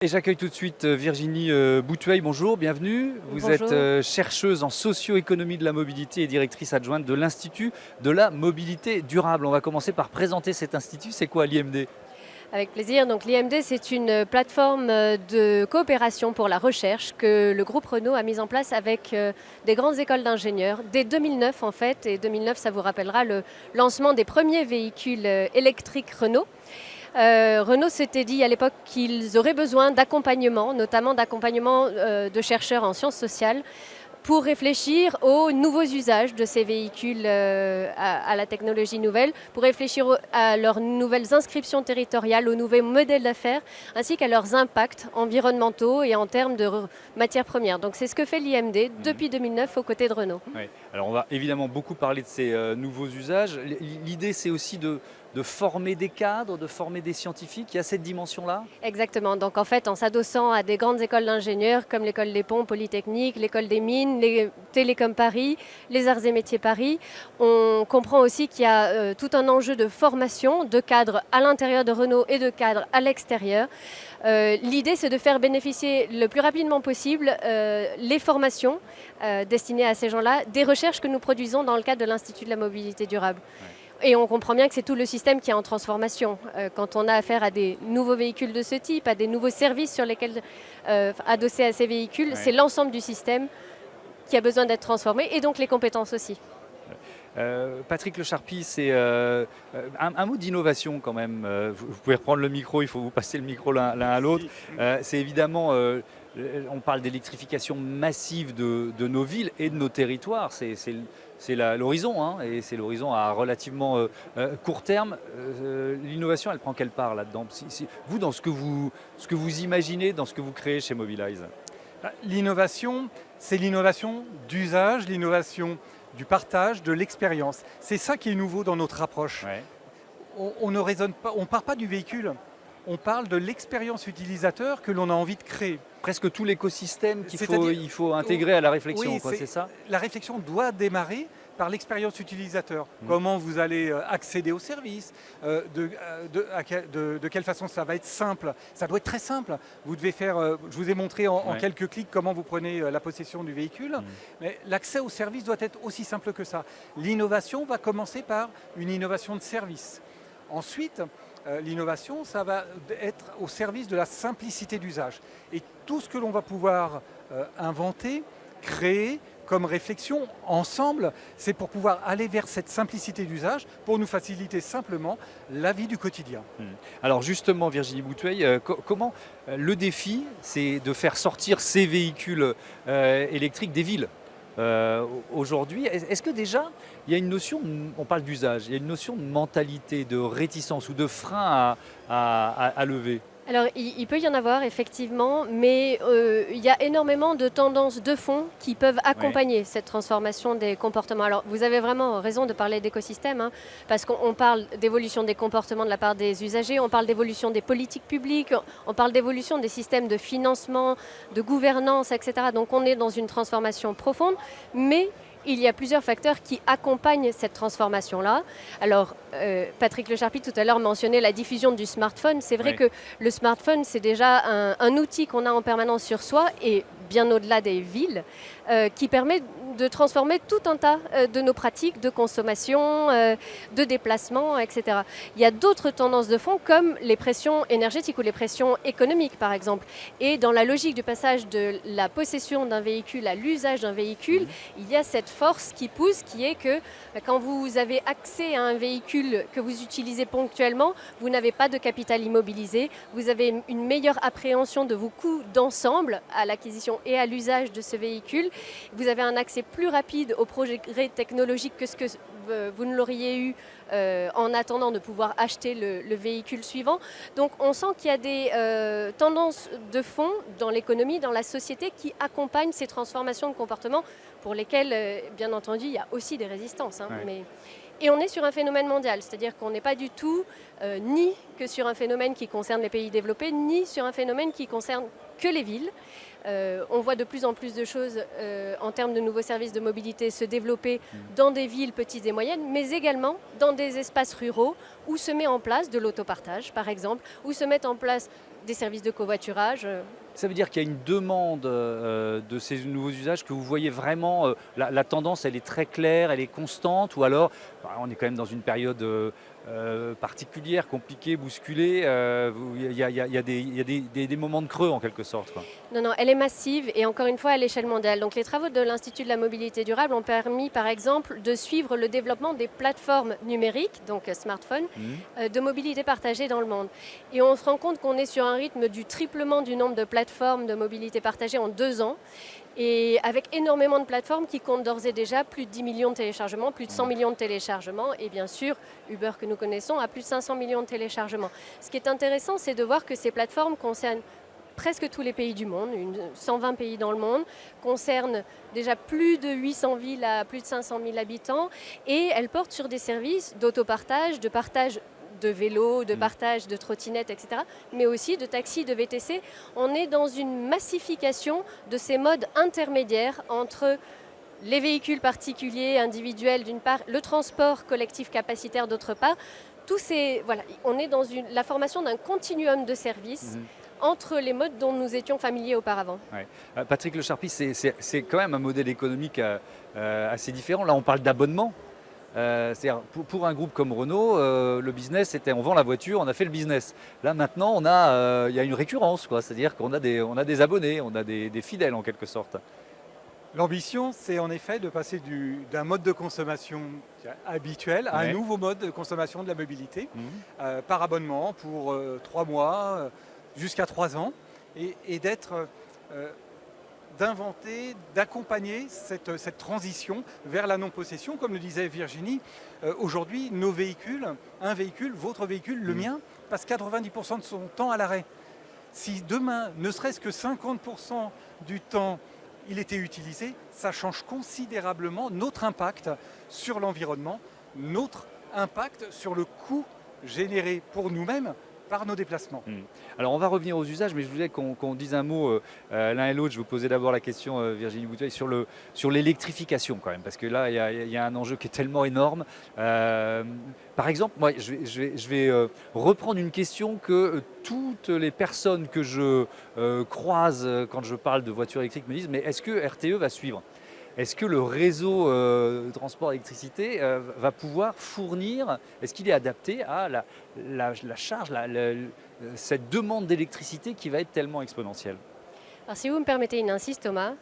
Et j'accueille tout de suite Virginie Boutueil. Bonjour, bienvenue. Vous êtes Bonjour. chercheuse en socio-économie de la mobilité et directrice adjointe de l'Institut de la mobilité durable. On va commencer par présenter cet institut. C'est quoi l'IMD? Avec plaisir. Donc l'IMD, c'est une plateforme de coopération pour la recherche que le groupe Renault a mise en place avec des grandes écoles d'ingénieurs dès 2009 en fait. Et 2009, ça vous rappellera le lancement des premiers véhicules électriques Renault. Renault s'était dit à l'époque qu'ils auraient besoin d'accompagnement, notamment d'accompagnement de chercheurs en sciences sociales, pour réfléchir aux nouveaux usages de ces véhicules à la technologie nouvelle, pour réfléchir à leurs nouvelles inscriptions territoriales, aux nouveaux modèles d'affaires, ainsi qu'à leurs impacts environnementaux et en termes de matières premières. Donc c'est ce que fait l'IMD depuis 2009 aux côtés de Renault. Oui. Alors on va évidemment beaucoup parler de ces nouveaux usages. L'idée, c'est aussi de former des cadres, de former des scientifiques. Il y a cette dimension-là? Exactement. Donc en fait, en s'adossant à des grandes écoles d'ingénieurs comme l'école des Ponts, Polytechnique, l'école des Mines, les Télécom Paris, les Arts et Métiers Paris, on comprend aussi qu'il y a tout un enjeu de formation de cadres à l'intérieur de Renault et de cadres à l'extérieur. L'idée, c'est de faire bénéficier le plus rapidement possible les formations destinées à ces gens-là des recherches que nous produisons dans le cadre de l'Institut de la mobilité durable. Ouais. Et on comprend bien que c'est tout le système qui est en transformation. Quand on a affaire à des nouveaux véhicules de ce type, à des nouveaux services sur lesquels adossés à ces véhicules, Ouais. c'est l'ensemble du système qui a besoin d'être transformé et donc les compétences aussi. Patrick Lecharpy, c'est un mot d'innovation quand même. Vous pouvez reprendre le micro, il faut vous passer le micro l'un à l'autre. C'est évidemment, on parle d'électrification massive de nos villes et de nos territoires. C'est l'horizon, hein, et c'est l'horizon à relativement court terme. L'innovation, elle prend quelle part là-dedans? Vous, dans ce que vous imaginez, dans ce que vous créez chez Mobilize? L'innovation, c'est l'innovation d'usage, l'innovation du partage, de l'expérience. C'est ça qui est nouveau dans notre approche. Ouais. On ne raisonne pas, on ne part pas du véhicule, on parle de l'expérience utilisateur que l'on a envie de créer. Presque tout l'écosystème C'est-à-dire- il faut intégrer à la réflexion, Oui, quoi, c'est ça? La réflexion doit démarrer par l'expérience utilisateur. Mmh. Comment vous allez accéder au service, de quelle façon ça va être simple. Ça doit être très simple. Vous devez faire, je vous ai montré en Ouais. quelques clics comment vous prenez la possession du véhicule, mais l'accès au service doit être aussi simple que ça. L'innovation va commencer par une innovation de service. Ensuite, l'innovation, ça va être au service de la simplicité d'usage. Et tout ce que l'on va pouvoir inventer, créer comme réflexion ensemble, c'est pour pouvoir aller vers cette simplicité d'usage, pour nous faciliter simplement la vie du quotidien. Alors justement, Virginie Boutueil, comment le défi, c'est de faire sortir ces véhicules électriques des villes aujourd'hui? Est-ce que déjà, il y a une notion, on parle d'usage, il y a une notion de mentalité, de réticence ou de frein à lever? Alors, il peut y en avoir effectivement, mais il y a énormément de tendances de fond qui peuvent accompagner cette transformation des comportements. Alors, vous avez vraiment raison de parler d'écosystème, hein, parce qu'on parle d'évolution des comportements de la part des usagers, on parle d'évolution des politiques publiques, on parle d'évolution des systèmes de financement, de gouvernance, etc. Donc, on est dans une transformation profonde, mais il y a plusieurs facteurs qui accompagnent cette transformation-là. Alors, Patrick Lecharpy tout à l'heure mentionnait la diffusion du smartphone. C'est vrai que le smartphone, c'est déjà un outil qu'on a en permanence sur soi et bien au-delà des villes, qui permet de transformer tout un tas de nos pratiques de consommation, de déplacement, etc. Il y a d'autres tendances de fond comme les pressions énergétiques ou les pressions économiques, par exemple. Et dans la logique du passage de la possession d'un véhicule à l'usage d'un véhicule, il y a cette force qui pousse, qui est que quand vous avez accès à un véhicule que vous utilisez ponctuellement, vous n'avez pas de capital immobilisé, vous avez une meilleure appréhension de vos coûts d'ensemble à l'acquisition et à l'usage de ce véhicule. Vous avez un accès plus rapide aux progrès technologiques que ce que vous ne l'auriez eu en attendant de pouvoir acheter le véhicule suivant. Donc on sent qu'il y a des tendances de fond dans l'économie, dans la société qui accompagnent ces transformations de comportement pour lesquelles, bien entendu, il y a aussi des résistances. Hein, Et on est sur un phénomène mondial, c'est-à-dire qu'on n'est pas du tout ni que sur un phénomène qui concerne les pays développés, ni sur un phénomène qui concerne que les villes. On voit de plus en plus de choses en termes de nouveaux services de mobilité se développer dans des villes petites et moyennes, mais également dans des espaces ruraux où se met en place de l'autopartage, par exemple, où se mettent en place des services de covoiturage. Ça veut dire qu'il y a une demande de ces nouveaux usages, que vous voyez vraiment, la tendance elle est très claire, elle est constante, ou alors on est quand même dans une période particulière, compliquée, bousculée, il y a des moments de creux en quelque sorte, quoi. Non, non, elle est massive et encore une fois à l'échelle mondiale. Donc les travaux de l'Institut de la mobilité durable ont permis par exemple de suivre le développement des plateformes numériques, donc smartphones, de mobilité partagée dans le monde. Et on se rend compte qu'on est sur un rythme du triplement du nombre de plateformes de mobilité partagée en 2 ans. Et avec énormément de plateformes qui comptent d'ores et déjà plus de 10 millions de téléchargements, plus de 100 millions de téléchargements et bien sûr Uber que nous connaissons a plus de 500 millions de téléchargements. Ce qui est intéressant, c'est de voir que ces plateformes concernent presque tous les pays du monde, 120 pays dans le monde, concernent déjà plus de 800 villes à plus de 500 000 habitants et elles portent sur des services d'autopartage, de partage de vélos, de partage de trottinettes, etc., mais aussi de taxis, de VTC. On est dans une massification de ces modes intermédiaires entre les véhicules particuliers, individuels d'une part, le transport collectif capacitaire d'autre part. On est dans la formation d'un continuum de services entre les modes dont nous étions familiers auparavant. Ouais. Patrick Lecharpy, c'est quand même un modèle économique assez différent. Là, on parle d'abonnement. C'est-à-dire pour un groupe comme Renault, le business c'était on vend la voiture, on a fait le business. Là maintenant il y a une récurrence, quoi. C'est-à-dire qu'on a des abonnés, on a des fidèles en quelque sorte. L'ambition, c'est en effet de passer d'un mode de consommation habituel à un nouveau mode de consommation de la mobilité par abonnement pour 3 mois jusqu'à 3 ans et d'inventer, d'accompagner cette transition vers la non-possession. Comme le disait Virginie, aujourd'hui, nos véhicules, votre véhicule, le mien, passe 90% de son temps à l'arrêt. Si demain, ne serait-ce que 50% du temps, il était utilisé, ça change considérablement notre impact sur l'environnement, notre impact sur le coût généré pour nous-mêmes par nos déplacements. Alors on va revenir aux usages, mais je voulais qu'on dise un mot l'un et l'autre. Je vous posais d'abord la question, Virginie Bouteuil, sur l'électrification quand même, parce que là il y a un enjeu qui est tellement énorme. Par exemple, moi je vais reprendre une question que toutes les personnes que je croise quand je parle de voitures électriques me disent, mais est-ce que RTE va suivre ? Est-ce que le réseau de transport électricité va pouvoir fournir, est-ce qu'il est adapté à la charge, cette demande d'électricité qui va être tellement exponentielle ? Alors si vous me permettez une insiste, Thomas,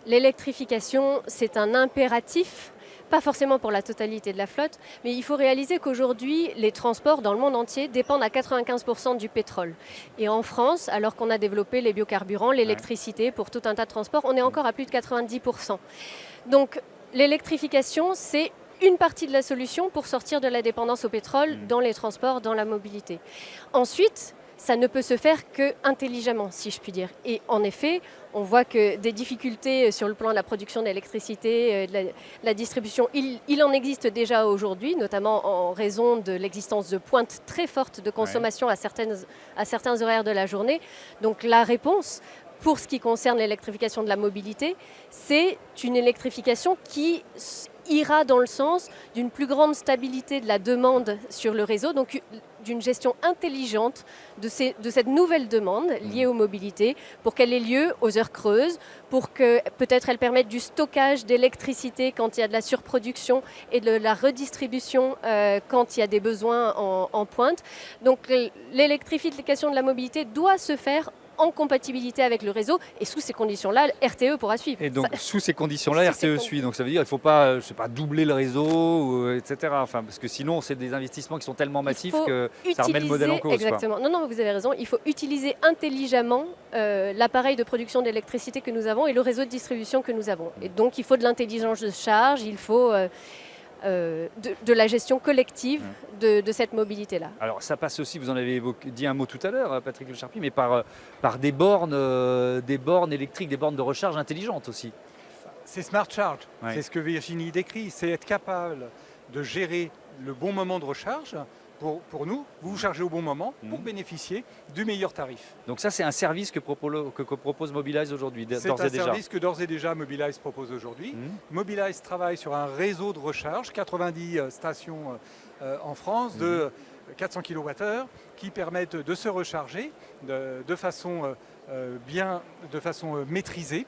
l'électrification c'est un impératif, pas forcément pour la totalité de la flotte, mais il faut réaliser qu'aujourd'hui, les transports dans le monde entier dépendent à 95% du pétrole. Et en France, alors qu'on a développé les biocarburants, l'électricité pour tout un tas de transports, on est encore à plus de 90%. Donc l'électrification, c'est une partie de la solution pour sortir de la dépendance au pétrole dans les transports, dans la mobilité. Ensuite, ça ne peut se faire que intelligemment, si je puis dire. Et en effet, on voit que des difficultés sur le plan de la production d'électricité, de la distribution, il en existe déjà aujourd'hui, notamment en raison de l'existence de pointes très fortes de consommation à certains horaires de la journée. Donc la réponse, pour ce qui concerne l'électrification de la mobilité, c'est une électrification qui ira dans le sens d'une plus grande stabilité de la demande sur le réseau, donc d'une gestion intelligente de cette nouvelle demande liée aux mobilités, pour qu'elle ait lieu aux heures creuses, pour que peut-être elle permette du stockage d'électricité quand il y a de la surproduction et de la redistribution quand il y a des besoins en pointe. Donc l'électrification de la mobilité doit se faire en compatibilité avec le réseau et sous ces conditions-là, RTE pourra suivre. Et donc sous ces conditions-là, RTE suit. Donc ça veut dire qu'il ne faut pas, doubler le réseau, etc. Enfin, parce que sinon, c'est des investissements qui sont tellement massifs que ça remet le modèle en cause. Exactement. Quoi. Non, vous avez raison. Il faut utiliser intelligemment l'appareil de production d'électricité que nous avons et le réseau de distribution que nous avons. Et donc, il faut de l'intelligence de charge, il faut de la gestion collective de cette mobilité-là. Alors ça passe aussi, vous en avez dit un mot tout à l'heure, Patrick Lecharpy, mais par des bornes électriques, des bornes de recharge intelligentes aussi. C'est Smart Charge, c'est ce que Virginie décrit, c'est être capable de gérer le bon moment de recharge pour nous, vous vous chargez au bon moment pour bénéficier du meilleur tarif. Donc ça, c'est un service que propose Mobilize aujourd'hui, C'est d'ores un et déjà. service que d'ores et déjà Mobilize propose aujourd'hui. Mobilize travaille sur un réseau de recharge, 90 stations en France de 400 kWh qui permettent de se recharger de façon maîtrisée.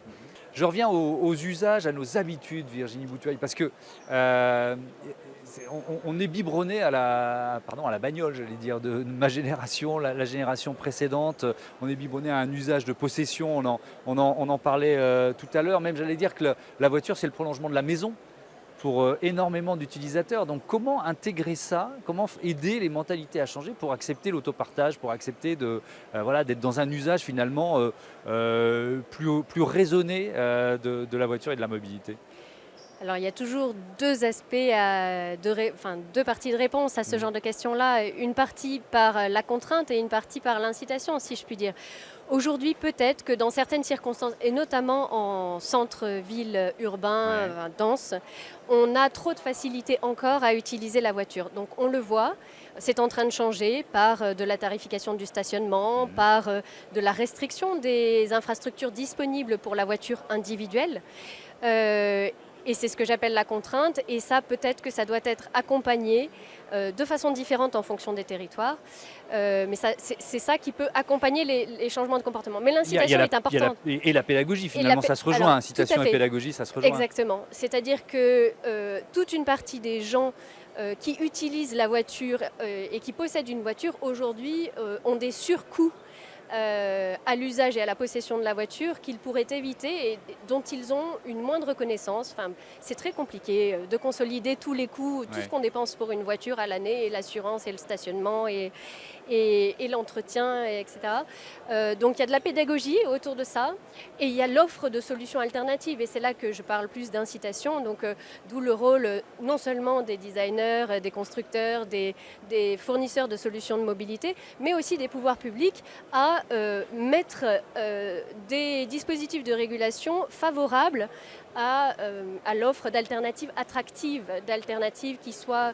Je reviens aux usages, à nos habitudes, Virginie Boutouaille, parce que on est biberonné à la bagnole, j'allais dire, de ma génération, la génération précédente. On est biberonné à un usage de possession, on en parlait tout à l'heure. Même, j'allais dire que la voiture, c'est le prolongement de la maison pour énormément d'utilisateurs. Donc comment intégrer ça, comment aider les mentalités à changer pour accepter l'autopartage, pour accepter d'être dans un usage finalement plus raisonné de la voiture et de la mobilité? Alors, il y a toujours deux aspects, deux parties de réponse à ce genre de questions-là. Une partie par la contrainte et une partie par l'incitation, si je puis dire. Aujourd'hui, peut-être que dans certaines circonstances, et notamment en centre-ville urbain dense, on a trop de facilité encore à utiliser la voiture. Donc on le voit, c'est en train de changer par de la tarification du stationnement, par de la restriction des infrastructures disponibles pour la voiture individuelle. Et c'est ce que j'appelle la contrainte. Et ça, peut-être que ça doit être accompagné de façon différente en fonction des territoires. Mais c'est ça qui peut accompagner les changements de comportement. Mais l'incitation est importante. Et la pédagogie, finalement, ça se rejoint. Incitation et pédagogie, ça se rejoint. Exactement. C'est-à-dire que toute une partie des gens qui utilisent la voiture et qui possèdent une voiture, aujourd'hui, ont des surcoûts à l'usage et à la possession de la voiture qu'ils pourraient éviter et dont ils ont une moindre connaissance. Enfin, c'est très compliqué de consolider tous les coûts, tout ce qu'on dépense pour une voiture à l'année, et l'assurance et le stationnement et l'entretien, etc. Donc il y a de la pédagogie autour de ça et il y a l'offre de solutions alternatives et c'est là que je parle plus d'incitation, donc d'où le rôle non seulement des designers, des constructeurs, des fournisseurs de solutions de mobilité, mais aussi des pouvoirs publics à mettre des dispositifs de régulation favorables à l'offre d'alternatives attractives, d'alternatives qui soient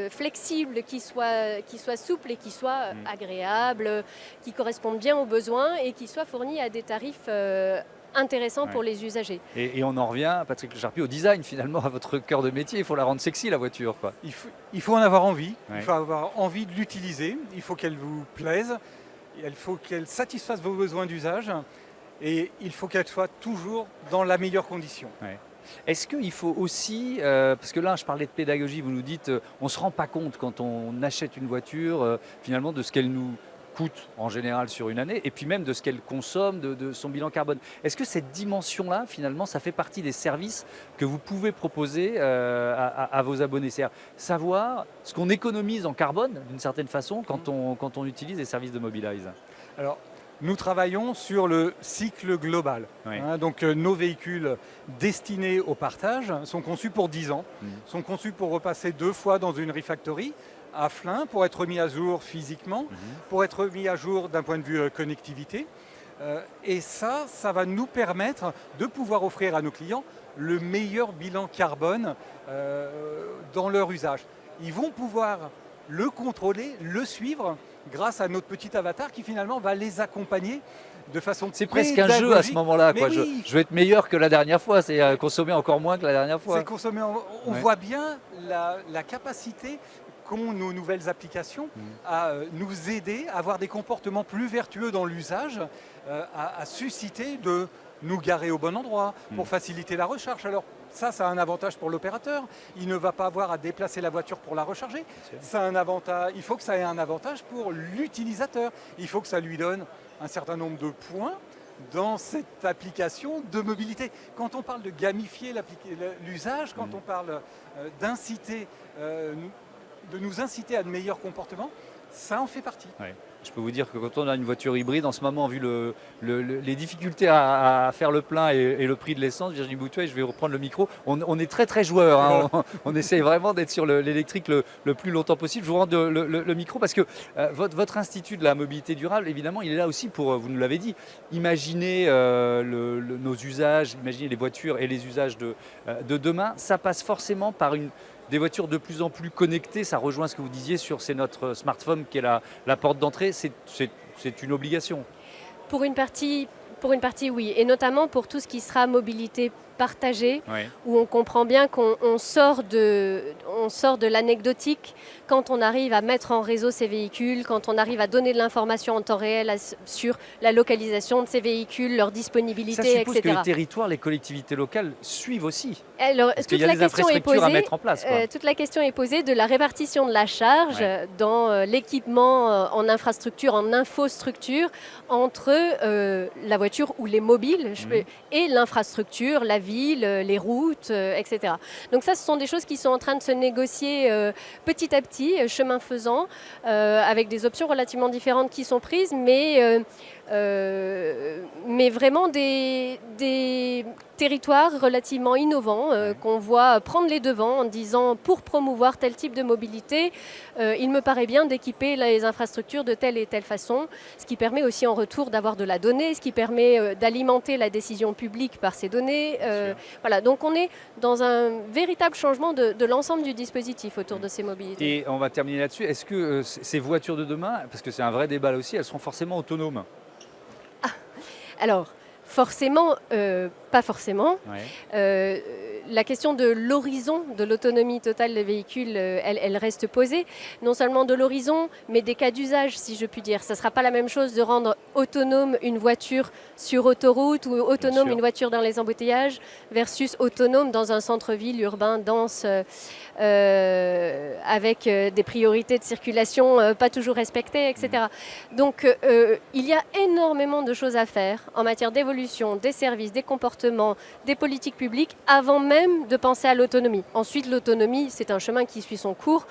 flexibles, qui soient souples et qui soient agréables, qui correspondent bien aux besoins et qui soient fournies à des tarifs intéressants pour les usagers. Et on en revient, Patrick Lecharpy, au design finalement, à votre cœur de métier. Il faut la rendre sexy, la voiture, quoi. Il faut en avoir envie, il faut avoir envie de l'utiliser, il faut qu'elle vous plaise, il faut qu'elle satisfasse vos besoins d'usage. Et il faut qu'elle soit toujours dans la meilleure condition. Est-ce qu'il faut aussi, parce que là je parlais de pédagogie, vous nous dites on ne se rend pas compte quand on achète une voiture finalement de ce qu'elle nous coûte en général sur une année et puis même de ce qu'elle consomme, de son bilan carbone. Est-ce que cette dimension-là finalement ça fait partie des services que vous pouvez proposer à vos abonnés? C'est-à-dire savoir ce qu'on économise en carbone d'une certaine façon quand on utilise les services de Mobilize. Alors, nous travaillons sur le cycle global. Donc nos véhicules destinés au partage sont conçus pour 10 ans, sont conçus pour repasser 2 fois dans une refactory à Flins, pour être mis à jour physiquement, pour être mis à jour d'un point de vue connectivité. Et ça va nous permettre de pouvoir offrir à nos clients le meilleur bilan carbone dans leur usage. Ils vont pouvoir le contrôler, le suivre, grâce à notre petit avatar qui finalement va les accompagner de façon pédagogique. C'est presque un jeu à ce moment-là. Oui. Je veux être meilleur que la dernière fois, c'est consommer encore moins que la dernière fois. C'est consommer. On voit bien la capacité qu'ont nos nouvelles applications à nous aider à avoir des comportements plus vertueux dans l'usage, à susciter de nous garer au bon endroit pour faciliter la recharge. Alors ça a un avantage pour l'opérateur. Il ne va pas avoir à déplacer la voiture pour la recharger. Ça a un avantage. Il faut que ça ait un avantage pour l'utilisateur. Il faut que ça lui donne un certain nombre de points dans cette application de mobilité. Quand on parle de gamifier l'usage, quand on parle d'inciter, de nous inciter à de meilleurs comportements, ça en fait partie. Je peux vous dire que quand on a une voiture hybride, en ce moment, vu les difficultés à faire le plein et le prix de l'essence, Virginie Boutouaille, je vais reprendre le micro, on est très très joueur. Hein. On essaye vraiment d'être sur l'électrique le plus longtemps possible. Je vous rends le micro parce que votre institut de la mobilité durable, évidemment, il est là aussi pour, vous nous l'avez dit, imaginer nos usages, imaginer les voitures et les usages de demain. Ça passe forcément par une des voitures de plus en plus connectées. Ça rejoint ce que vous disiez c'est notre smartphone qui est la porte d'entrée. C'est une obligation. Pour une partie, oui, et notamment pour tout ce qui sera mobilité partagée, où on comprend bien qu'on sort de l'anecdotique quand on arrive à mettre en réseau ces véhicules, quand on arrive à donner de l'information en temps réel sur la localisation de ces véhicules, leur disponibilité, Ça suppose etc. que les territoires, les collectivités locales suivent aussi. Alors, Parce qu'il y a des infrastructures à mettre en place. Toute la question est posée de la répartition de la charge dans l'équipement en infrastructure, en infostructure, entre la voiture ou les mobiles et l'infrastructure, la ville, les routes, etc. Donc ça, ce sont des choses qui sont en train de se négocier petit à petit, chemin faisant, avec des options relativement différentes qui sont prises, mais vraiment des territoires relativement innovants qu'on voit prendre les devants en disant pour promouvoir tel type de mobilité, il me paraît bien d'équiper les infrastructures de telle et telle façon, ce qui permet aussi en retour d'avoir de la donnée, ce qui permet d'alimenter la décision publique par ces données. Voilà, donc on est dans un véritable changement de l'ensemble du dispositif autour de ces mobilités. Et on va terminer là-dessus. Est-ce que ces voitures de demain, parce que c'est un vrai débat là aussi, elles seront forcément autonomes? Alors, forcément, pas forcément. La question de l'horizon de l'autonomie totale des véhicules, elle reste posée. Non seulement de l'horizon, mais des cas d'usage, si je puis dire. Ça ne sera pas la même chose de rendre autonome une voiture sur autoroute ou autonome une voiture dans les embouteillages versus autonome dans un centre-ville urbain dense avec des priorités de circulation pas toujours respectées, etc. Donc, il y a énormément de choses à faire en matière d'évolution des services, des comportements, des politiques publiques avant même de penser à l'autonomie. Ensuite, l'autonomie, c'est un chemin qui suit son cours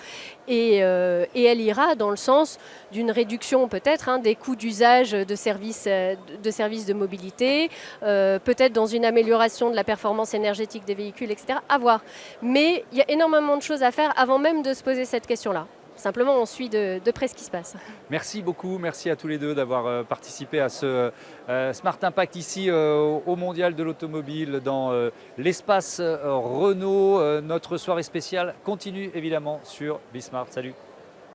et elle ira dans le sens d'une réduction peut-être des coûts d'usage de services de mobilité, peut-être dans une amélioration de la performance énergétique des véhicules, etc. À voir. Mais il y a énormément de choses à faire avant même de se poser cette question-là. Simplement, on suit de près ce qui se passe. Merci beaucoup, merci à tous les deux d'avoir participé à ce Smart Impact ici au Mondial de l'Automobile dans l'espace Renault. Notre soirée spéciale continue évidemment sur Bismart. Salut.